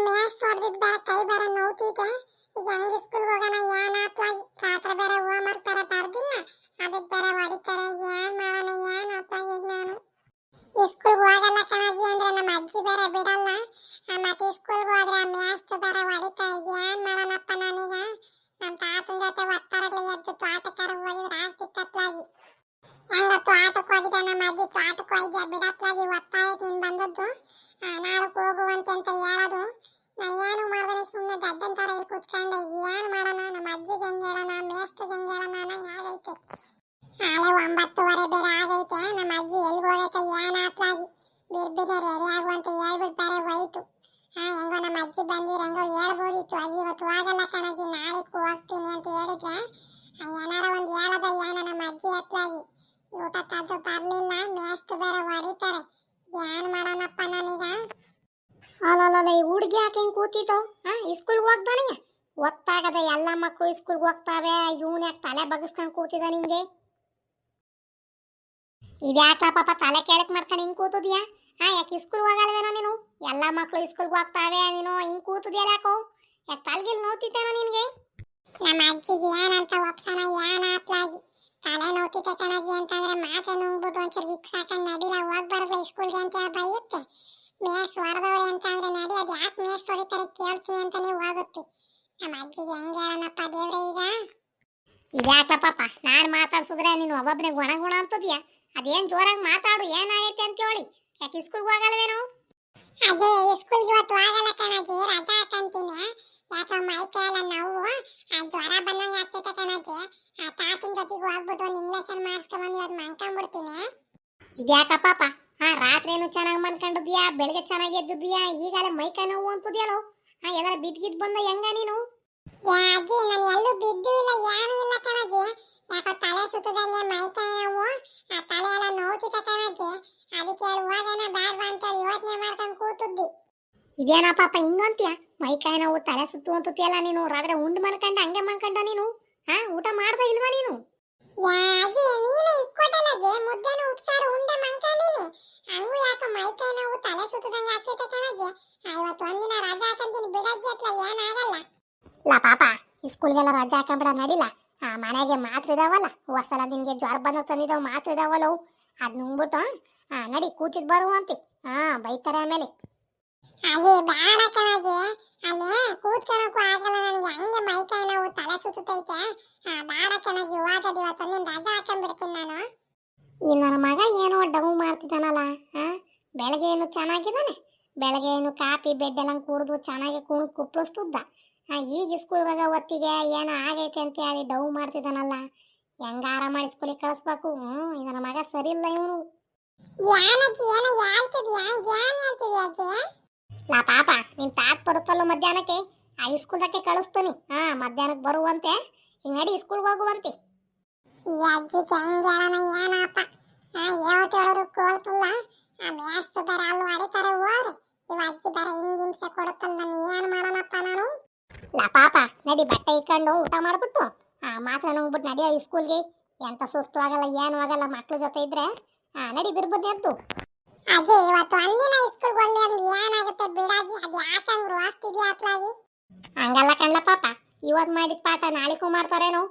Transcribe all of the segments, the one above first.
Match ಹೊಡೆದಿದ್ದು ಬೇರೆ ಕೈ ಬೇರೆ ನೋವ್ತೈತೆ. ಈಗ ಹಂಗೆ ಸ್ಕೂಲ್ಗೆ ಹೋಗೋಣ ಏನ್ ಆತ್ಲಾಗಿ ರಾತ್ರಿ ಬೇರೆ ಹೋಮ್ವರ್ಕ್ ಬೇರೆ ಬರ್ದಿಲ್ಲ, ಅದಕ್ಕೆ ಬೇರೆ ಹೊಡಿತಾರೆ. ಏನ್ ಮಾಡೋಣ ಏನ್ ಆತ್ಲಾಗಿ ಈಗ ನಾನು ಈ ಸ್ಕೂಲ್ಗೆ ಹೋಗಲ್ಲ ಕಣಜಿ ಅಂದ್ರೆ ನಮ್ಮ ಅಜ್ಜಿ ಬೇರೆ ಬಿಡಲ್ಲ. ಮತ್ತೆ ಸ್ಕೂಲ್ಗೆ ಹೋದ್ರೆ ಮ್ಯಾಚ್ ಬೇರೆ ಹೊಡಿತಾರೆ. ಏನ್ ಮಾಡೋಣಪ್ಪ ನಾನೀಗ? ನಮ್ಮ ತಾತನ ಜೊತೆ ಒತ್ತಾರಲ್ಲ ಎದ್ದು ತೋಟಕ್ಕಾರ ಹೋಗಿದ್ರೆ ಆಗ್ತಿತ್ತತ್ಲಾಗಿ. ಹೆಂಗತ್ತು ಆಟಕ್ಕೆ ಹೋಗಿದ್ದೆ ನಮ್ಮ ಅಜ್ಜಿ, ತೋಟಕ್ಕೆ ಹೋಗಿದ್ದೆ ಬಿಡತ್ಲಾಗಿ ಒತ್ತಾಯಕ್ಕೆ ನೀನು ಬಂದದ್ದು. ನಾಳಕ್ಕೆ ಹೋಗುವಂತೆ ಅಂತ ಹೇಳೋದು. ನಾನು ಏನು ಮಾಡಿದ್ರೆ ಸುಮ್ಮನೆ ದಡ್ಡನ್ ಥರ ಇಲ್ಲಿ ಕೂತ್ಕೊಂಡೆ. ಏನು ಮಾಡೋಣ? ನಮ್ಮ ಅಜ್ಜಿಗೆ ಹೆಂಗೆ ಹೇಳೋಣ, ಮೇಷ್ಟ್ರಿಗೆ ಹೆಂಗೆ ಹೇಳೋಣ ಅನ್ನಂಗೆ ಆಗೈತೆ. ನಾಳೆ 9:30 ಬೇರೆ ಆಗೈತೆ. ನಮ್ಮ ಅಜ್ಜಿ ಎಲ್ಲಿಗೆ ಹೋಗೈತೆ ಏನು ಆತ್ಲಾಗಿ ಬಿರ್ಬಿದೆ ರೆಡಿ ಆಗುವಂತ ಹೇಳ್ಬಿಟ್ಟು ಬೇರೆ ಹೋಯ್ತು. ಹೆಂಗೋ ನಮ್ಮ ಅಜ್ಜಿ ಬಂದಿದ್ರೆ ಹೆಂಗೋ ಹೇಳ್ಬೋದಿತ್ತು. ಅಜ್ಜಿ ಇವತ್ತು ಹೋಗಲ್ಲ ಕಣಜ್ಜಿ ನಾಳೆಗೆ ಹೋಗ್ತೀನಿ ಅಂತ ಹೇಳಿದ್ರೆ ಏನಾರ ಒಂದು ಹೇಳೋದ ಏನೋ ನಮ್ಮ ಅಜ್ಜಿ ಹತ್ಲಾಗಿ. ಊಟ ತಾದ್ರು ಬರಲಿಲ್ಲ, ಮೇಷ್ಟ್ ಬೇರೆ ಹೊಡಿತಾರೆ. ಏನು ಮಾಡೋಣಪ್ಪ ನಾನೀಗ? ಅಲ್ಲ ಈ ಹುಡುಗಿ ಯಾಕೆ ಹಿಂಗೆ ಕೂತಿತ್ತು? ಈ ಸ್ಕೂಲ್ಗೆ ಹೋಗ್ದಾನೆ ಒತ್ತಾಗದೆ ಎಲ್ಲ ಮಕ್ಕಳು ಸ್ಕೂಲ್ಗೆ ಹೋಗ್ತಾವೆ, ಇವನು ಯಾಕೆ ತಲೆ ಬಗ್ಗಿಸ್ಕೊಂಡು ಕೂತಿದ ನಿಂಗೆ? ಇದ್ಯಾಕ ಪಾಪ ತಲೆ ಕೆಳಕ್ ಮಾಡ್ಕೊಂಡು ಹಿಂಗೆ ಕೂತಿದ್ಯಾ? ಯಾಕೆ ಸ್ಕೂಲ್ಗೆ ಹೋಗಲ್ವೇನೋ ನೀನು? ಎಲ್ಲ ಮಕ್ಕಳು ಸ್ಕೂಲ್ಗೆ ಹೋಗ್ತಾವೆ, ನೀನು ಹಿಂಗೆ ಕೂತಿದ್ಯಲ್ಲ ಯಾಕೋ? ಯಾಕೆ ತಲೆಗಿಲ್ ನೋವ್ತಿತ್ತೇನೋ ನಿನಗೆ? ನಮ್ಮ ಅಜ್ಜಿಗೆ ಏನಂತ ಒಪ್ಸೋಣ ಏನು ಆತ್ಲಾಗಿ ತಲೆ ನೋವ್ತಿತ್ತೆ ಕಣಜ್ಜಿ ಅಂತಂದ್ರೆ ಮಾತ್ರ ನುಂಗ್ಬಿಟ್ಟು ಒಂಚೂರು ವಿಕ್ಸ್ ಹಾಕೊಂಡು ನಡಿಲ್ಲ ಹೋಗಿ ಬರಲ್ಲ ಸ್ಕೂಲ್ಗೆ ಅಂತ ಹೇಳಿ ಬೈಯುತ್ತೆ. ಮೇಷ್ಟ್ ಹೊಡೆದವ್ರೆ ಅಂತ ಅಂದ್ರೆ ನಡಿ, ಅದು ಯಾಕೆ ಮೇಷ್ಟ್ ಹೊಡಿತಾರೆ ಕೇಳ್ತೀನಿ ಅಂತಾನೆ ಹೋಗುತ್ತೆ. ನಮ್ಮ ಅಜ್ಜಿಗೆ ಹೆಂಗೆ ಹೇಳೋಣಪ್ಪ ದೇವ್ರೆ ಈಗ? ಇದ್ಯಾಕ ಪಾಪ ನಾನು ಮಾತಾಡ್ಸಿದ್ರೆ ನೀನು ಒಬ್ಬೊಬ್ಬನಿಗೆ ಗುಣ ಅಂತದ್ಯಾ? ಅದೇನು ಜೋರಾಗಿ ಮಾತಾಡು, ಏನಾಗೈತೆ ಅಂತ ಹೇಳಿ. ಯಾಕೆ ಸ್ಕೂಲ್ಗೆ ಹೋಗಲ್ವೇನೋ? ಅಜ್ಜಿ ಸ್ಕೂಲ್ಗೆ ಇವತ್ತು ಹೋಗಲ್ಲ ಕಣಜ್ಜಿ, ರಜಾ ಹಾಕಂತೀನಿ. ಯಾಕೋ ಮೈ ಕೈಯೆಲ್ಲ ನೋವು, ಜ್ವರ ಬಂದಂಗೆ ಆಗ್ತೈತೆ ಕಣಜ್ಜಿ. ತಾತನ ಜೊತೆಗೆ ಹೋಗ್ಬಿಟ್ಟು ಒಂದು ಇಂಗ್ಲೇಷನ್ ಮಾಡಿಸ್ಕೊಂಡ್ಬಂದು ಇವತ್ತು ಮನ್ಕೊಂಡ್ಬಿಡ್ತೀನಿ. ಇದ್ಯಾಕ ಪಾಪ ರಾತ್ರಿನು ಚೆನ್ನಾಗಿ ಮನ್ಕೊಂಡಿದ್ಯಾ, ಬೆಳಗ್ಗೆ ಚೆನ್ನಾಗಿ ಎದ್ದಿದ್ಯಾ, ಈಗಲೇ ಮೈಕೈ ನೋವು ಅಂತದ್ಯಲ್ಲೋ? ಎಲ್ಲಾರ ಬಿದ್ಗಿದ್ ಬಂದ ಹೆಂಗ ನೀನು? ಅಜ್ಜಿ ನಾನು ಎಲ್ಲೂ ಬಿದ್ದು ಇಲ್ಲ, ಏನೂ ಇಲ್ಲ ಕಣಜ್ಜಿ. ಯಾಕೋ ತಲೆ ಸುತ್ತದಂಗೆ ಮೈಕೈ ನೋವು, ತಲೆ ಎಲ್ಲ ನೋವ್ತಿದೆ ಕಣಜ್ಜಿ. ಅದಕ್ಕೆ ಹೇಳಿ ಹೋಗೋಣ ಬೇಡವಾ ಅಂತೇಳಿ ಯೋಚನೆ ಮಾಡ್ಕೊಂಡು ಕೂತಿದ್ದಿ. ಇದೇನಾ ಪಾಪ ಹಿಂಗಂತೀಯ? ಮೈಕೈ ನೋವು ತಲೆ ಸುತ್ತು ಅಂತತಿಯಲ್ಲ ನೀನು. ರಾತ್ರಿ ಉಂಡು ಮನ್ಕಂಡ ಹಂಗೆ ಮನ್ಕಂಡ ನೀನು? ಊಟ ಮಾಡ್ದ ಇಲ್ವಾ ನೀನು? ಅಜ್ಜಿ ನೀನೇ ಇಕ್ಕೊಟ್ಟಲ್ಲ ಅಜ್ಜಿ, ಮುದ್ದೆನು ಉಪ್ಸಾರು ಉಂಡೆ ಮನ್ಕೊಂಡಿನಿ. ಹಂಗೂ ಯಾಕೋ ಮೈಕೈ ನೋವು ತಲೆ ಸುತ್ತದಂಗೆ ಆಗ್ತೈತೆ ಕಣಜ್ಜಿ. ಇವತ್ತು ಒಂದಿನ ರಜಾ ಹಾಕಂತೀನಿ ಬಿಡಜ್ಜಿ, ಹತ್ರ ಏನಾಗಲ್ಲ. ಇಲ್ಲ ಪಾಪ ಸ್ಕೂಲ್ಗೆಲ್ಲ ರಜಾ ಹಾಕೊಂಬಿಡ ನಡಿಲ್ಲ. ಮನೆಗೆ ಮಾತ್ರ ಇದಾವಲ್ಲ, ಹೊಸಲ ನಿನ್ಗೆ ಜ್ವರ ಬಂದ ತಂದಿದ್ದಾವ ಮಾತ್ರ ಇದಾವಲ್ಲವು, ಅದ್ ನುಂಗ್ಬಿಟ್ಟು ನಡಿ ಕೂತಿದ್ ಬರುವಂತಿ. ಬೈತಾರೆ ಆಮೇಲೆ. ಅಜ್ಜಿ ಬೇಡ ಕಣಜ್ಜಿ, ಅಲ್ಲಿ ಕೂತ್ಕೊಳಕ್ಕೂ ಆಗಲ್ಲ ನನಗೆ, ಹಂಗೆ ಮೈಕೈ ನೋವು ತಲೆ ಸುತ್ತೈತೆ. ಬೇಡ ಕಣಜ್ಜಿ, ಹೋಗೋದು ಇವತ್ತು ಒಂದಿನ ರಜಾ ಹಾಕೊಂಡ್ಬಿಡ್ತೀನಿ ನಾನು. ಈ ನನ್ನ ಮಗ ಏನೋ ಡೌ ಮಾಡ್ತಿದ್ದಾನಲ್ಲ. ಬೆಳಗ್ಗೆ ಏನು ಚೆನ್ನಾಗಿದ್ದಾನೆ, ಬೆಳಗ್ಗೆ ಏನು ಕಾಫಿ ಬೆಡ್ ಎಲ್ಲ ಕುಡಿದು ಚೆನ್ನಾಗಿ ಕುಪ್ಪಳಿಸ್ತುದ್ದ. ಈಗ ಸ್ಕೂಲ್ವಾಗ ಹೊತ್ತಿಗೆ ಏನೋ ಆಗೈತೆ ಅಂತ ಹೇಳಿ ಡೌ ಮಾಡ್ತಿದ್ದಾನಲ್ಲ. ಹೆಂಗಾರ ಮಾಡಿ ಸ್ಕೂಲಿಗೆ ಕಳಿಸ್ಬೇಕು. ನನ್ನ ಮಗ ಸರಿ ಇಲ್ಲ ಇವನು. ಏನಜ್ಜಿ ಏನೋ ಹೇಳ್ತಿದ್ಯಾ? ಏನ್ ಹೇಳ್ತಿದ್ಯಾ ಅಜ್ಜಿ? ಲಾ ಪಾಪ ನಿನ್ ತಾತ್ ಬರುತ್ತಲ್ಲ ಮಧ್ಯಾಹ್ನಕ್ಕೆ, ಸ್ಕೂಲ್ದಕ್ಕೆ ಕಳಿಸ್ತೀನಿ. ಮಧ್ಯಾಹ್ನಕ್ಕೆ ಬರುವಂತೆ, ಈಗ ನಡಿ ಸ್ಕೂಲ್ಗೆ ಹೋಗುವಂತೆ. ಈ ಅಜ್ಜಿಗೆ ಹೆಂಗೆ ಹೇಳೋಣ ಏನಪ್ಪ? ಏವತ್ತು ಹೇಳೋರು ಕೋಳ್ತಿಲ್ಲ. ಮೇಷ್ಟ್ರು ಬೇರೆ ಅಲ್ಲಿ ಹೊಡಿತಾರೆ ಹೋಗ್ರಿ. ಇವ ಅಜ್ಜಿ ಬೇರೆ ಹಿಂಗೆ ಹಿಂಸೆ ಕೊಡುತ್ತಲ್ಲ, ನಾನು ಏನು ಮಾಡೋಣಪ್ಪ ನಾನು? ಲಾ ಪಾಪ ನಡಿ ಬಟ್ಟೆ ಇಕ್ಕೊಂಡು ಊಟ ಮಾಡ್ಬಿಟ್ಟು ಮಾತ್ರ ನುಂಗ್ಬಿಟ್ಟು ನಡಿಯೋ ಸ್ಕೂಲ್ಗೆ. ಎಂತ ಸುಸ್ತು ಆಗಲ್ಲ ಏನು ಆಗಲ್ಲ, ಮಕ್ಳ ಜೊತೆ ಇದ್ರೆ. ನಡಿ ಬಿರ್ಬೋದು ಎದ್ದು. ಅಜ್ಜಿ ಇವತ್ತು ಒಂದಿನ ಸ್ಕೂಲ್ಗೆ ಹೋಗ್ಲಿ ಅಂದ್ರೆ ಏನಾಗುತ್ತೆ ಬಿಡಜ್ಜಿ, ಅದು ಯಾಕಂಗ್ ರೋಸ್ತಿದ್ಯಾ ಅತ್ಲಾಗಿ? ಹಂಗಲ್ಲ ಕಣ್ಣ ಪಾಪ, ಇವತ್ತು ಮಾಡಿದ ಪಾಠ ನಾಳಿಗೂ ಮಾಡ್ತಾರೇನು?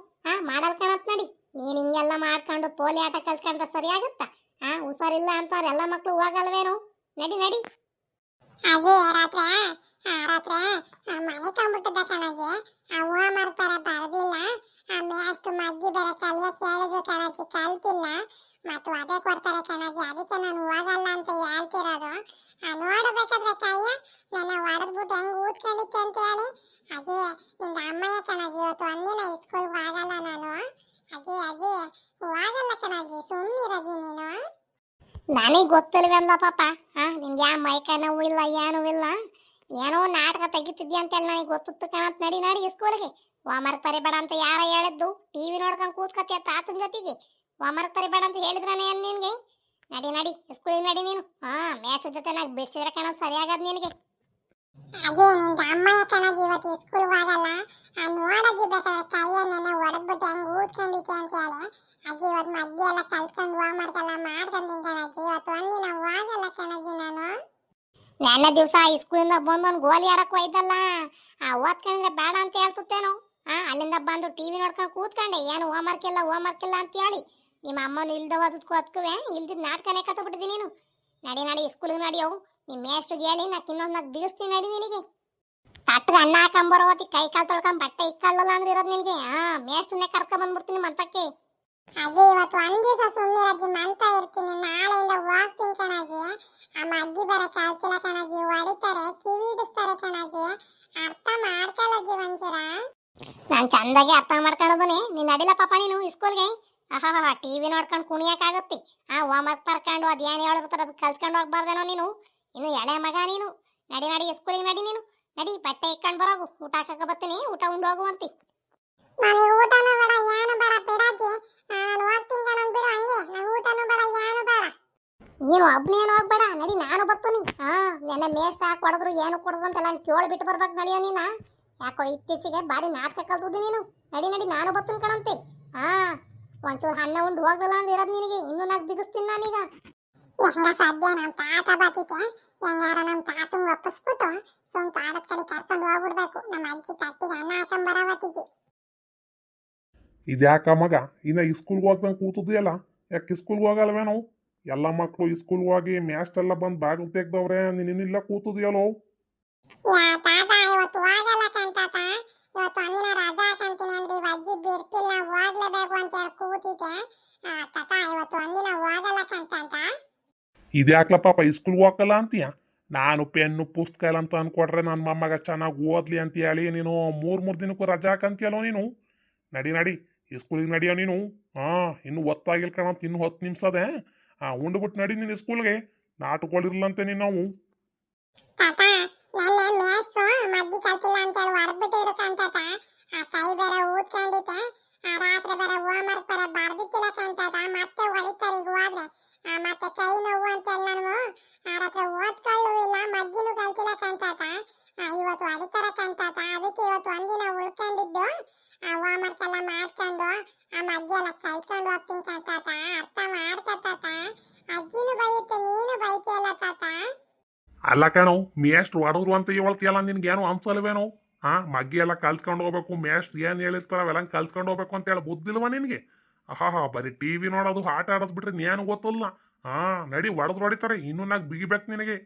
ಮಾಡಲ್ ಕಣತ್ ನಡಿ. ನೀನ್ ಹಿಂಗೆಲ್ಲ ಮಾಡ್ಕೊಂಡು ಪೋಲಿ ಆಟ ಕಲ್ತ್ಕೊಂಡ್ರೆ ಸರಿ ಆಗುತ್ತಾ? ಹುಷಾರಿಲ್ಲ ಅಂತಾರೆ ಎಲ್ಲ ಮಕ್ಳು ಹೋಗಲ್ವೇನು? ನಡಿ ನಡಿ. ಅಜ್ಜಿ ರಾತ್ರಿ ಮನೆ ಕಂಬಿಟ್ಟಿದ್ದ ಕಣಜ್ಜಿ. ಹೋಮ್ವರ್ಕ್ ಬೇರೆ ಬರ್ದಿಲ್ಲ. ಮೇಷ್ಟ್ರು ಮಗ್ಗಿ ಬೇರೆ ಕಲಿಯಕ್ಕೆ ಹೇಳಿದ್ರು ಕಣಜ್ಜಿ, ಕಲ್ತಿಲ್ಲ. ಮತ್ತು ಅದೇ ಕೊಡ್ತಾರೆ ಕಣಜ್ಜಿ, ಅದಕ್ಕೆ ನಾನು ಹೋಗಲ್ಲ ಅಂತ ಹೇಳ್ತಿರೋದು. ನೋಡಬೇಕಾದ್ರೆ ಕೈಯ ನನ್ನ ಹೊಡೆದ್ಬಿಟ್ಟು ಹೆಂಗೆ ಊದ್ಕೊಂಡಿತ್ತೆ ಅಂತ ಹೇಳಿ. ಅಜ್ಜಿ ನಿಂದ ಅಮ್ಮಯ್ಯ ಕಣಜ್ಜಿ, ಇವತ್ತು ಒಂದಿನ ಸ್ಕೂಲ್ಗೆ ಹೋಗಲ್ಲ ನಾನು. ಅಜ್ಜಿ ಹೋಗಲ್ಲ ಕಣಜ್ಜಿ, ಸುಮ್ಮನಿರಜ್ಜಿ ನೀನು. ನನಗೆ ಗೊತ್ತಿಲ್ವಲ್ಲ ಪಾಪ, ನಿನ್ಗೆ ಯಾವ ಮೈಕೈ ನೋವು ಇಲ್ಲ ಏನೂ ಇಲ್ಲ. ಏನೋ ನಾಟಕ ತೆಗಿತಿದ್ಯಾ ಅಂತೇಳಿ ನನಗೆ ಗೊತ್ತಿತ್ತು ಕಣತ್. ನಡಿ ನಡಿ ಸ್ಕೂಲ್ಗೆ. ಹೋಮ್ವರ್ಕ್ ಬರಿಬೇಡ ಅಂತ ಯಾರ ಹೇಳಿದ್ದು? ಟಿವಿ ನೋಡ್ಕೊಂಡು ಕೂತ್ಕತಿಯ ತಾತನ ಜೊತೆಗೆ. ಹೋಮ್ವರ್ಕ್ ಬರಿಬೇಡ ಅಂತ ಹೇಳಿದ್ರಾನೆ ಏನು ನಿನಗೆ? ನಡಿ ನಡಿ ಸ್ಕೂಲಿಗೆ ನಡಿ ನೀನು. ಮ್ಯಾಚ್ ಜೊತೆ ನಾಗ ಬಿಡ್ಸಿದ್ರೆ ಕಣದ್ ಸರಿಯಾಗದ್ ನಿನಗೆ. ಅಜ್ಜಿ ನಿಂದ ಅಮ್ಮಯ್ಯ ಕಣಜ್ಜಿ, ಇವತ್ತು ಸ್ಕೂಲ್ಗೆ ಹೋಗಲ್ಲ. ನೋಡಜ್ಜಿ ಬೇಕಾದ್ರೆ ಕೈಯ ನೆನೆ ಹೊಡೆದ್ಬಿಟ್ಟು ಹೆಂಗೆ ಊದ್ಕೊಂಡಿದ್ದೆ ಅಂತ ಹೇಳಿ. ಅಜ್ಜಿ ಇವತ್ತು ಮಗ್ಗಿ ಎಲ್ಲ ಕಲ್ತ್ಕೊಂಡು ಹೋಮ್ವರ್ಕ್ ಎಲ್ಲ ಮಾಡ್ಕೊಂತೀನಿ ಕಣಜ್ಜಿ. ಇವತ್ತು ಒಂದಿನ ಹೋಗಲ್ಲ ಕಣಜ್ಜಿ ನಾನು. ನೆನ್ನೆ ದಿವಸ ಸ್ಕೂಲಿಂದ ಬಂದು ಒಂದು ಗೋಲಿ ಆಡಕ್ ಹೋಯ್ತಲ್ಲ, ಓದ್ಕೊಂಡ್ರೆ ಬೇಡ ಅಂತ ಹೇಳ್ತೇನೋ. ಅಲ್ಲಿಂದ ಬಂದು ಟಿವಿ ನೋಡ್ಕೊಂಡು ಕೂತ್ಕೊಂಡೆ, ಏನು ಹೋಮ್ವರ್ಕ್ ಇಲ್ಲ ಅಂತ ಹೇಳಿ ನಿಮ್ಮ ಅಮ್ಮನ ಇಲ್ದ ಓದದ್ಕು ಅದಕ್ಕುವೆ ಇಲ್ದಿದ್ ನಾಟಕನೇ ಕತ್ಬಿಟ್ಟಿದ್ದೀನಿ ನೀನು. ನಡಿ ಸ್ಕೂಲಿಗೆ ನಡಿಯವು, ನಿಮ್ಮ ಮೇಷ್ಟ್ರಿಗೆ ಹೇಳಿ ನಾಕ್ ಇನ್ನೊಂದು ಬಿಗಿಸ್ತೀನಿ ನಡಿ ನಿನಗೆ. ತಟ್ಟಗೆ ಅನ್ನ ಹಾಕೊಂಬರೋ ಹೊತ್ತಿ ಕೈ ಕಾಲು ತೊಳ್ಕೊಂಡ್ ಬಟ್ಟೆ ಇಕ್ಕಲ್ಲ ಅಂದ್ರೆ ಇರೋದು ನಿನ್ಗೆ. ಮೇಷ್ಟ್ರನ್ನೇ ಕರ್ಕೊಂಡ್ ಬಂದ್ಬಿಡ್ತೀನಿ ಮಂತಕ್ಕೆ. ಅಜ್ಜಿ ಇವತ್ತು ಒಂದ್ ದಿವಸ ಸುಮ್ಮನೆ ಅಜ್ಜಿ ಮಂತ ಇರ್ತೀನಿ, ನಾಳೆಯಿಂದ ಹೋಗ್ತೀನಿ ಕಣಜ್ಜಿ. ಅಮ್ಮ ಅಜ್ಜಿ ಬರಕ್ಕೆ ಆಗ್ತಿಲ್ಲ ಕಣಜ್ಜಿ, ಹೊಡಿತಾರೆ ಕಿವಿ ಇಡಿಸ್ತಾರೆ ಕಣಜ್ಜಿ, ಅರ್ಥ ಮಾಡ್ಕೊಳ್ಳಜ್ಜಿ ಒಂಚೂರ. ನಾನ್ ಚಂದಾಗಿ ಅರ್ಥ ಮಾಡ್ಕೊಳ್ಳೋದನೆ. ನೀನ್ ನಡಿಲ್ಲ ಪಾಪ ನೀನು ಸ್ಕೂಲ್ಗೆ. ಟಿವಿ ನೋಡ್ಕೊಂಡು ಕುಣಿಯಕ್ಕಾಗತ್ತಿ. ಹೋಮ್ವರ್ಕ್ ಬರ್ಕೊಂಡು ಅದೇನು ಹೇಳಿರ್ತಾರೆ ಅದು ಕಲ್ತ್ಕೊಂಡು ಹೋಗ್ಬಾರ್ದೇನೋ ನೀನು. ಇನ್ನು ಎಳೆ ಮಗ ನೀನು. ನಡಿ ಸ್ಕೂಲಿಗೆ ನಡಿ ನೀನು. ನಡಿ ಬಟ್ಟೆ ಇಕ್ಕೊಂಡು ಬರೋಗು, ಊಟ ಹಾಕಕ್ಕೆ ಬರ್ತೀನಿ, ಊಟ ಉಂಡು ಹೋಗುವಂತಿ. ನನಗೆ ಊಟನೂ ಬೇಡ ಏನು ಬೇಡ ಬಿಡಜ್ಜಿ, ನಾನು ಹೋಗ್ತೀನಿ ಕಣಂದ್ ಬಿಡು ಹಂಗೆ. ನಂಗೆ ಊಟನೂ ಬೇಡ ಏನು ಬೇಡ. ನೀನು ಒಬ್ನೇನು ಹೋಗ್ಬೇಡ, ನಡಿ ನಾನು ಬರ್ತೀನಿ. ನೆನ್ನೆ ಮೇಷ್ಟ್ರು ಹಾಕಿ ಹೊಡೆದ್ರು ಏನು ಕೊಡೋದು ಅಂತೆಲ್ಲ ಕೇಳಿ ಬಿಟ್ಟು ಬರ್ಬೇಕು ನಡಿಯೋ ನೀನ. ಯಾಕೋ ಇತ್ತೀಚೆಗೆ ಬಾರಿ ನಾಟಕ ಕಲ್ತಿದ್ದಿ ನೀನು. ನಡಿ ನಾನು ಬರ್ತೀನಿ ಕಣಂತೆ. ಒಂಚೂರು ಅನ್ನ ಉಂಡು ಹೋಗ್ಲಿಲ್ಲ ಅಂದ್ರೆ ಇರೋದು ನಿನಗೆ. ಇನ್ನೂ ನಾಲ್ಕು ಬಿಗಿಸ್ತೀನಿ ನಾನೀಗ. ಹೆಂಗ ಸದ್ಯ ನಮ್ಮ ತಾತ ಬತ್ತಿತೆ, ಹೆಂಗಾರ ನಮ್ಮ ತಾತಂಗೆ ಒಪ್ಪಿಸ್ಬಿಟ್ಟು ಸುಮ್ ತಾಡದ ಕಡೆ ಕರ್ಕೊಂಡು ಹೋಗ್ಬಿಡ್ಬೇಕು. ನಮ್ಮ ಅಜ್ಜಿ ತಟ್ಟಿಗೆ ಅನ್ನ ಹಾಕೊಂಡ್ ಬರೋವತ್ತಿಗೆ. ಇದ್ಯಾಕ ಮಗ ಇನ್ನ ಸ್ಕೂಲ್ಗೆ ಹೋಗ್ದಂಗೆ ಕೂತಿದ್ಯಲ್ಲ, ಯಾಕೆ ಸ್ಕೂಲ್ಗೆ ಹೋಗಲ್ವೇನೋ? ಎಲ್ಲ ಮಕ್ಕಳು ಸ್ಕೂಲ್ಗೆ ಹೋಗಿ ಮ್ಯಾಸ್ಟ್ ಬಂದು ಬಾಗಿಲು ತೆಗ್ದವ್ರೆ, ನೀನಿಲ್ಲ ಕೂತಿದ್ಯಲ್ಲೋ? ಯಾ ತಾತ ಇವತ್ತು ಹೋಗಲ್ಲ ಕಣ್ತಾತ, ಇವತ್ತು ಒಂದಿನ ರಜಾ ಹಾಕಂತೀನಿ ಅಂದ್ರೆ ಅಜ್ಜಿ ಬಿಡ್ತಿಲ್ಲ, ಹೋಗ್ಲೇಬೇಕು ಅಂತ ಹೇಳಿ ಕೂತಿದ್ದೆ. ತಾತ ಇವತ್ತು ಒಂದಿನ ಹೋಗಲ್ಲ ಕಣ್ತಾತ. ಇದ್ಯಾಕ್ಲ ಪಾಪ ಸ್ಕೂಲ್ಗೆ ಹೋಗಲ್ಲ ಅಂತೀಯ? ನಾನು ಪೆನ್ನು ಪುಸ್ತಕ ಇಲ್ಲ ಅಂತ ಅನ್ಕೊಟ್ರೆ ನನ್ನ ಮೊಮ್ಮಗ ಚೆನ್ನಾಗಿ ಓದ್ಲಿ ಅಂತ ಹೇಳಿ ನೀನು ಮೂರು ದಿನಕ್ಕೂ ರಜಾ ಹಾಕಂತೀಯಲ್ಲೋ ನೀನು. ನಡಿ ಸ್ಕೂಲಿಗೆ ನಡಿಯೋ ನೀನು. ಇನ್ನು ಹೊತ್ತಾಗಿಲ್ ಕಾಣಂತ, ಇನ್ನು 10 ನಿಮಿಷ ಅದೇ. ಉಂಡ್ಬಿಟ್ಟು ನಡಿ ನೀನು ಸ್ಕೂಲ್ಗೆ. ನಾಟುಗಳಿರ್ಲಂತೆ ನೀನು. ನಾವು ತಾತ ನೆನ್ನೆ ಮೇಷ್ಟ್ರು ಮಜ್ಜಿ ಕಲ್ತಿಲ್ಲ ಅಂತ ಹೇಳಿ ಹೊಡೆದ್ಬಿಟ್ಟಿದ್ರು ಕಣ್ತಾತ. ಆ ಕೈ ಬೇರೆ ಊದ್ಕೊಂಡಿದ್ದೆ, ರಾತ್ರಿ ಬೇರೆ ಹೋಮ್ವರ್ಕ್ ಬೇರೆ ಬರ್ದಿತ್ತಿಲ್ಲ ಕಣ್ತಾತ. ಮತ್ತೆ ಹೊಡಿತಾರೆ ಈಗ ಹೋದ್ರೆ. ಮತ್ತೆ ಕೈ ನೋವು ಅಂತ ಹೇಳಿ ನಾನು ರಾತ್ರಿ ಓದ್ಕೊಳ್ಳೂ ಇಲ್ಲ, ಮಜ್ಜಿನೂ ಕಲ್ತಿಲ್ಲ ಕಣ್ತಾತ. ಇವತ್ತು ಹೊಡಿತಾರೆ ಕಣ್ತಾತ. ಅದಕ್ಕೆ ಇವತ್ತು ಒಂದಿನ ಉಳ್ಕೊಂಡಿದ್ದು ಹೋಮ್ವರ್ಕ್ ಎಲ್ಲ ಮಾಡ್ಕೊಂಡು ಆ ಮಜ್ಜಿ ಎಲ್ಲ ಕಲ್ತ್ಕೊಂಡು ಹೋಗ್ತೀನಿ ಕಣ್ತಾತ. ಅರ್ಥ ಮಾಡ್ಕೊತಾತ. ಅಜ್ಜಿನೂ ಬೈಯುತ್ತೆ, ನೀನು ಬೈತಿಯಲ್ಲ ತಾತ. ಅಲ್ಲ ಕಣೋ, ಮೇಷ್ಟ್ರು ಹೊಡೆದ್ರು ಅಂತ ಹೇಳ್ತೀಯಲ್ಲ, ನಿನ್ಗೇನು ಅನ್ಸಲ್ವೇನೋ? ಮಗ್ಗಿ ಎಲ್ಲ ಕಲ್ತ್ಕೊಂಡು ಹೋಗ್ಬೇಕು, ಮೇಷ್ಟ್ರು ಏನು ಹೇಳಿರ್ತಾರ ಅವೆಲ್ಲ ಕಲ್ತ್ಕೊಂಡು ಹೋಗ್ಬೇಕು ಅಂತ ಹೇಳಿ ಬುದ್ಧಿಲ್ವ ನಿನಗೆ? ಬರೀ ಟಿವಿ ನೋಡೋದು ಆಟ ಆಡೋದು ಬಿಟ್ರೆ ಏನು ಗೊತ್ತಲ್ಲ. ನಡಿ ಹೊಡೆದ್ರು ಹೊಡಿತಾರೆ, ಇನ್ನೂ ನಾಲ್ಕು ಬಿಗಿಬೇಕು ನಿನಗೆ.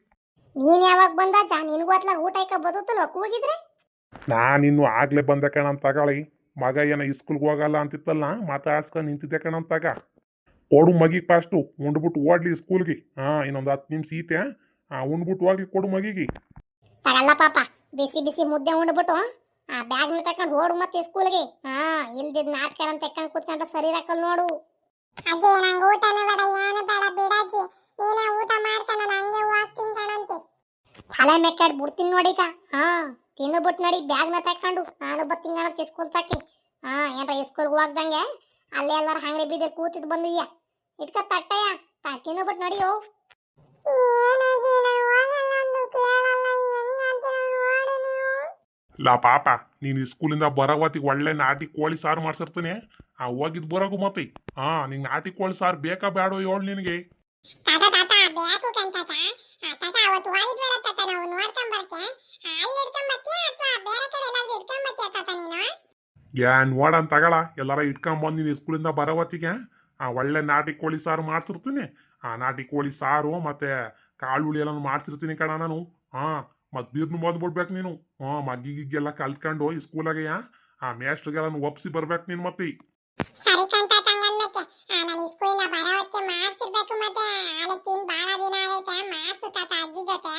ನೀನ್ ಯಾವಾಗ ಬಂದ ನಿನ್ಗೂ ಅತ್ಲಾಗ ಊಟ ಇಕ್ಕ ಬದುತ್ತಲ್ವ ಕೂಗಿದ್ರೆ? ನಾನಿನ್ನು ಆಗ್ಲೇ ಬಂದೆ ಕಣಂತ ತಗೊಳ್ಳಿ. ಮಗ ಏನ ಸ್ಕೂಲ್ಗೆ ಹೋಗಲ್ಲ ಅಂತಿತ್ತಲ್ಲ, ಮಾತಾಡ್ಸ್ಕೊಂಡು ನಿಂತಿದ್ದೆ ಕಣಂತಾಗ. ಕೊಡು ಮಗಿಗೆ ಫಾಸ್ಟು, ಉಂಡ್ಬಿಟ್ಟು ಓಡ್ಲಿ ಸ್ಕೂಲ್ಗೆ. ಇನ್ನೊಂದು 10 ನಿಮಿಷ ಈತೆ. ಉಂಡ್ಬಿಟ್ಟು ಹೋಗ್ಲಿ ಕೊಡು ಮಗಿಗೆ. ತಗಲ್ಲ ಪಾಪ, ಬಿಸಿ ಮುದ್ದೆ ಉಂಡ್ಬಿಟ್ಟು ಬ್ಯಾಗ್ನ ತಕೊಂಡು ಓಡು ಮತ್ತೆ ಸ್ಕೂಲ್ಗೆ. ಇಲ್ದಿದ್ ನಾಟಕ ಅಂತ ತೆಕ್ಕಂಡ್ ಕೂತ್ಕೊಂಡ್ರೆ ಸರಿ ಹಾಕಲ್ ನೋಡು. ಅಜ್ಜಿ ನಂಗೆ ಊಟನೂ ಬೇಡ ಏನು ಬೇಡ ಬಿಡಜ್ಜಿ, ನೀನೇ ಊಟ ಮಾಡ್ತಾನ, ನಂಗೆ ಹೋಗ್ತೀನಿ ಕಣಂತೆ. ತಲೆ ಮೆಕ್ಕಾಡ್ ಬಿಡ್ತೀನಿ ನೋಡಿಕ. ತಿಂದುಬಿಟ್ಟು ನಡಿ ಬ್ಯಾಗ್ನ ತಕೊಂಡು. ನಾನು ಬರ್ತೀನಿ ಕಣಂತೆ ಸ್ಕೂಲ್ ತಕ್ಕಿ. ಏನ್ರ ಸ್ಕೂಲ್ಗೆ ಹೋಗ್ದಂಗೆ ಅಲ್ಲೇ ಎಲ್ಲಾರ ಅಂಗಡಿ ಬೀದಿರ್ ಕೂತಿದ್ ಬಂದಿದ್ಯಾ, ಇಟ್ಕ ತಟ್ಟಯ್ಯ. ತಿಂದುಬಿಟ್ಟು ನಡಿಯೋ. ಏನಜ್ಜಿ ನಾವು ಹೋಗಲ್ಲ ಅಂದು ಕೇಳಲ್ಲ, ಹೆಂಗಂತ ನೋಡಿ ನೀವು. ಲಾ ಪಾಪ, ನೀನು ಸ್ಕೂಲಿಂದ ಬರೋವತ್ತಿಗೆ ಒಳ್ಳೆ ನಾಟಿ ಕೋಳಿ ಸಾರು ಮಾಡ್ಸಿರ್ತೀನಿ. ಹೋಗಿದ್ ಬರೋಗು ಮತ್ತೆ. ನಿಂಗೆ ನಾಟಿ ಕೋಳಿ ಸಾರು ಬೇಕಾ ಬೇಡೋ ಹೇಳು ನಿನಗೆ. ತಾತ ಬೇಕು ಕಣ್ತಾತ. ತಾತ ಅವತ್ತು ಹೋಗಿದ್ವಲ್ಲ ತಾತ, ನಾವು ನೋಡ್ಕೊಂಡ್ ಬರ್ತೆ. ಅಲ್ಲಿ ಇಟ್ಕೊಂಡ್ ಬರ್ತೀಯ ಅಥವಾ ಬೇರೆ ಕಡೆ ಎಲ್ಲಾದ್ರೂ ಇಟ್ಕೊಂಡ್ ಬರ್ತೀಯ ತಾತ ನೀನು? ನೋಡನ್ ತಗೊಳ, ಎಲ್ಲಾರ ಇಟ್ಕೊಂಬಂದು ನೀನು ಸ್ಕೂಲಿಂದ ಬರೋವತ್ತಿಗೆ ಒಳ್ಳೆ ನಾಟಿ ಕೋಳಿ ಸಾರು ಮಾಡ್ತಿರ್ತೀನಿ. ನಾಟಿ ಕೋಳಿ ಸಾರು ಮತ್ತೆ ಕಾಳುಳಿ ಎಲ್ಲ ಮಾಡ್ತಿರ್ತೀನಿ ಕಣ ನಾನು. ಮತ್ತೆ ಬೀರ್ನು ಬಂದ್ಬಿಡ್ಬೇಕು ನೀನು. ಮಗ್ಗಿಗೆಲ್ಲ ಕಲ್ತ್ಕೊಂಡು ಸ್ಕೂಲಾಗೆ ಮೇಷ್ಟ್ರಿಗೆಲ್ಲ ಒಪ್ಸಿ ಬರ್ಬೇಕು ನೀನು ಮತ್ತೆ. ಸರಿ ಕಣ್ತಾತ, ಹಂಗನ್ಬೇಕೆ ನಾನು ಸ್ಕೂಲಿಂದ ಬರೋವತ್ತಿಗೆ ಮಾಡ್ಸಿರ್ಬೇಕು. ಮತ್ತೆ ಅಲ್ಲಿ ತಿಂದು ಭಾಳ ದಿನ ಆಗೈತೆ, ಮಾಡ್ಸು ತಾತ ಅಜ್ಜಿ ಜೊತೆ.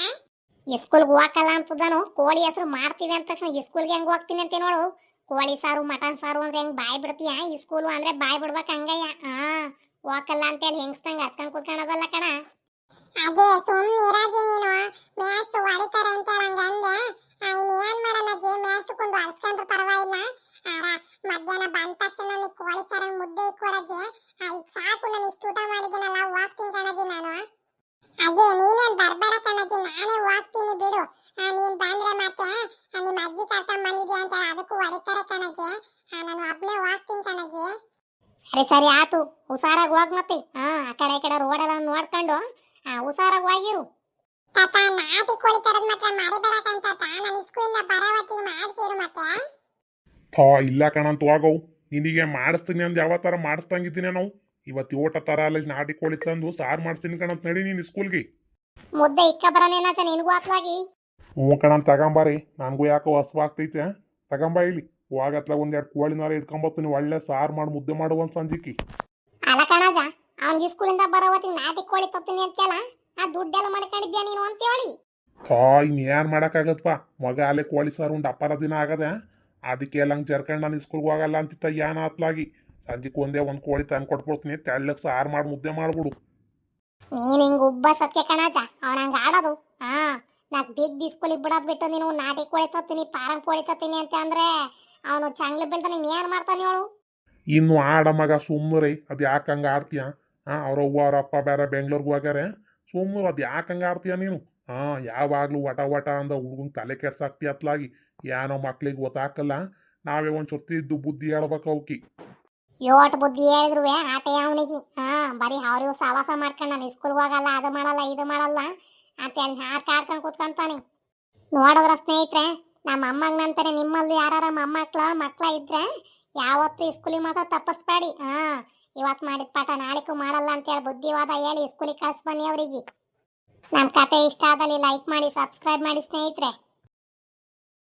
ಸ್ಕೂಲ್ಗೆ ಹೋಗಲ್ಲ ಅಂತದಾನು, ಕೋಳಿ ಹೆಸರು ಮಾಡ್ತೀವಿ ಅಂತ ತಕ್ಷಣ ಸ್ಕೂಲ್ಗೆ ಹೆಂಗ್ ಹೋಗ್ತೀನಿ ಅಂತ ನೋಡು. ಕೋಳಿ ಸಾರು ಮಟನ್ ಸಾರು ಅಂದ್ರೆ ಹೆಂಗ್ ಬಾಯ್ ಬಿಡ್ತೀಯ, ಈ ಸ್ಕೂಲು ಅಂದ್ರೆ ಬಾಯ್ ಬಿಡ್ಬೇಕು ಹಂಗಯ್ಯ. ಹೋಗಲ್ಲ ಅಂತೇಳಿ ಹೆಂಗ್ಸ್ದಂಗ ಹತ್ಕೊಂಡ್ ಕೂತ್ಕೊಳ್ಳೋದಲ್ಲ ಕಣ. ಅದೇ ಸುಮ್ಮನೆ ಇರಾಜಿ ನೀನು. ಮೇಸ್ಟು ಹೊಡಿತಾರೆ ಅಂತ ಹಂಗೆ ಅಂದೆ. ಇನ್ನೇನ್ ಮಾಡೋಣ ಅಜ್ಜಿ, ಮೇಸ್ಟ್ಕೊಂಡು ಅರ್ಸ್ಕೊಂಡ್ರೆ ಪರವಾಗಿಲ್ಲ. ಮಧ್ಯಾಹ್ನ ಬಂದ ತಕ್ಷಣ ನನಗೆ ಕೋಳಿ ಸಾರ ಮುದ್ದೆ ಇಕ್ಕೊಡಜ್ಜಿ. ಈಗ ಸಾಕು, ನಾನು ಇಷ್ಟು ಊಟ ಮಾಡಿದ್ದೀನಲ್ಲ, ಹೋಗ್ತೀನಿ ಕಣಜ್ಜಿ ನಾನು. ಅಜ್ಜಿ ನೀನೇನ್ ಬರ್ಬೇಡ ಕಣಜ್ಜಿ, ನಾನೇ ಹೋಗ್ತೀನಿ ಬಿಡು. ನೀನ್ ಬಂದ್ರೆ ಮತ್ತೆ ನಿಮ್ಮ ಅಜ್ಜಿ ಕರ್ಕೊಂಡ್ ಬಂದಿದ್ಯಾ ಅಂತ ಅದಕ್ಕೂ ಹೊಡಿತಾರೆ ಕಣಜ್ಜಿ. ನಾನು ಒಬ್ನೇ ಹೋಗ್ತೀನಿ ಕಣಜ್ಜಿ. ಸರಿ ಆತು, ಹುಷಾರಾಗಿ ಹೋಗ್ ಮತ್ತೆ. ಆ ಕಡೆ ಈ ಕಡೆ ರೋಡೆಲ್ಲ ನೋಡ್ಕೊಂಡು ಹುಷಾರಾಗಿ ಹೋಗಿರು. ತಾತ ನಾಟಿ ಕೋಳಿ ತರದ್ ಮಾತ್ರ ಮರಿಬೇಡಕಂತ ತಾತ ನಾನು ಸ್ಕೂಲಿಂದ ಬರೋವತ್ತಿಗೆ ಮಾಡ್ಸಿರು ಮತ್ತೆ. ಥೋ ಇಲ್ಲ ಕಣಂತ ಹೋಗವು ನಿನಗೆ ಮಾಡಿಸ್ತೀನಿ ಅಂದ್ ಯಾವ ಥರ ಮಾಡಿಸ್ದಂಗಿದ್ದೀನಿ ನಾವು ಇವತ್ತು ಓಟ ಥರ ಅಲ್ಲಿ ನಾಟಿ ಕೋಳಿ ತಂದು ಸಾರು ಮಾಡಿಸ್ತೀನಿ ಕಣಂತ ನಡಿ ನೀನು ಸ್ಕೂಲ್ಗೆ. ಮುದ್ದೆ ಇಕ್ಕ ಬರನೇನಾಚ ನಿನಗೂ ಹಾಕ್ಲಾಗಿ. ಹ್ಞೂ ಕಣಂತ ತಗೊಂಬಾರಿ ನನಗೂ ಯಾಕೋ ಹಸ್ವಾಗ್ತೈತೆ ತಗೊಂಬ ಇಲ್ಲಿ ಹೋಗತ್ಲ ಒಂದೆರಡು ಕೋಳಿನಾರ ಇಟ್ಕೊಂಬತ್ತೀನಿ ಒಳ್ಳೆ ಸಾರು ಮಾಡಿ ಮುದ್ದೆ ಮಾಡುವ ಸಂಜಿಕ್ಕಿ. ಅಲ್ಲ ಕಣಜ ಅವ್ನಿಗೆ ಸ್ಕೂಲಿಂದ ಬರೋವತ್ತಿಗೆ ನಾಟಿ ಕೋಳಿ ತತ್ತೀನಿ ಅಂತಲ್ಲ ಆ ದುಡ್ಡೆಲ್ಲ ಮಾಡ್ಕೊಂಡಿದ್ಯಾ ನೀನು ಅಂತ ಹೇಳಿ. ಥೋ ಇನ್ನೇನು ಮಾಡೋಕ್ಕಾಗತ್ಪ ಮಗ ಅಲ್ಲೇ ಕೋಳಿ ಸಾರು ಉಂಡು ಅಪ್ಪರ ದಿನ ಆಗದೆ ಅದಕ್ಕೆ ಎಲ್ಲ ಹಂಗೆ ಜರ್ಕೊಂಡು ನಾನು ಸ್ಕೂಲ್ಗೆ ಹೋಗಲ್ಲ ಅಂತಿತ್ತ ಏನು ಹತ್ಲಾಗಿ ಸಂಜೆಗೆ ಒಂದೇ ಒಂದು ಕೋಳಿ ತಂದು ಕೊಟ್ಬಿಡ್ತೀನಿ ತೆಳ್ಳಗೆ ಸಾರು ಮಾಡಿ ಮುದ್ದೆ ಮಾಡ್ಬಿಡು. ನೀನು ಹಿಂಗೆ ಉಬ್ಬ ಸತ್ಯ ಕಣಜ ಅವ್ನ ಹಂಗೆ ಆಡೋದು. ನಾಕ್ ಬಿಗ್ ಸ್ಕೂಲಿಗೆ ಬಿಡೋದು ಬಿಟ್ಟು ನೀನು ನಾಟಿ ಕೋಳಿ ತತ್ತೀನಿ ಪಾರಂಗ್ ಕೋಳಿ ತತ್ತೀನಿ ಅಂತ ಅಂದ್ರೆ ಅವನು ಚಂಗ್ಲಿ ಬೀಳ್ತಾನೆ ನೀನು ಏನು ಮಾಡ್ತಾನೆ ಹೇಳು. ಇನ್ನು ಆಡ ಮಗ ಸುಮ್ಮನೆ ಅದು ಯಾಕೆ ಹಂಗೆ ಆಡ್ತೀಯ ಅವ್ರ ಅವ್ವ ಅವ್ರ ಅಪ್ಪ ಬೇರೆ ಬೆಂಗ್ಳೂರ್ಗೆ ಹೋಗ್ಯಾರೆ ಸುಮ್ಮನೆ ಅದು ಯಾಕೆ ಹಂಗೆ ಆಡ್ತೀಯ ನೀನು ಯಾವಾಗಲೂ ವಟ ಅಂದ ಹುಡುಗನ ತಲೆ ಕೆಡ್ಸಾಕ್ತಿ ಅತ್ಲಾಗಿ ಏನೋ ಮಕ್ಳಿಗೆ ಗೊತ್ತಾಕಲ್ಲ ನಾವೇ ಒಂದು ಚೊತ್ತಿ ಇದ್ದು ಬುದ್ಧಿ ಹೇಳ್ಬೇಕು ಅವಕ್ಕೆ. ಯೋಟ್ ಬುದ್ಧಿ ಹೇಳಿದ್ರು ಆಟೆ ಅವನಿಗೆ ಬರೀ ಅವ್ರಿಗೂ ಸವಾಸ ಮಾಡ್ಕೊಂಡು ನಾನು ಸ್ಕೂಲ್ಗೆ ಹೋಗಲ್ಲ ಅದು ಮಾಡಲ್ಲ ಇದು ಮಾಡಲ್ಲ ಅಂತ ಹೇಳಿ ಆಡ್ಕೊಂಡು ಕೂತ್ಕೊಂತಾನೆ. ನೋಡಿದ್ರ ಸ್ನೇಹಿತರೆ ನಮ್ಮ ಅಮ್ಮಂಗೆ ನಂತಾರೆ ನಿಮ್ಮಲ್ಲಿ ಯಾರ ಮಕ್ಕಳ ಇದ್ರೆ ಯಾವತ್ತು ಸ್ಕೂಲಿಗೆ ಮಾತ್ರ ತಪ್ಪಿಸ್ಬೇಡಿ. ಇವತ್ತು ಮಾಡಿದ ಪಾಠ ನಾಳೆಗೂ ಮಾಡಲ್ಲ ಅಂತೇಳಿ ಬುದ್ಧಿವಾದ ಹೇಳಿ ಸ್ಕೂಲಿಗೆ ಕಳ್ಸಿ ಬನ್ನಿ ಅವರಿಗೆ. ನಮ್ಮ ಕತೆ ಇಷ್ಟ ಆದಲ್ಲಿ ಲೈಕ್ ಮಾಡಿ ಸಬ್ಸ್ಕ್ರೈಬ್ ಮಾಡಿ ಸ್ನೇಹಿತರೆ.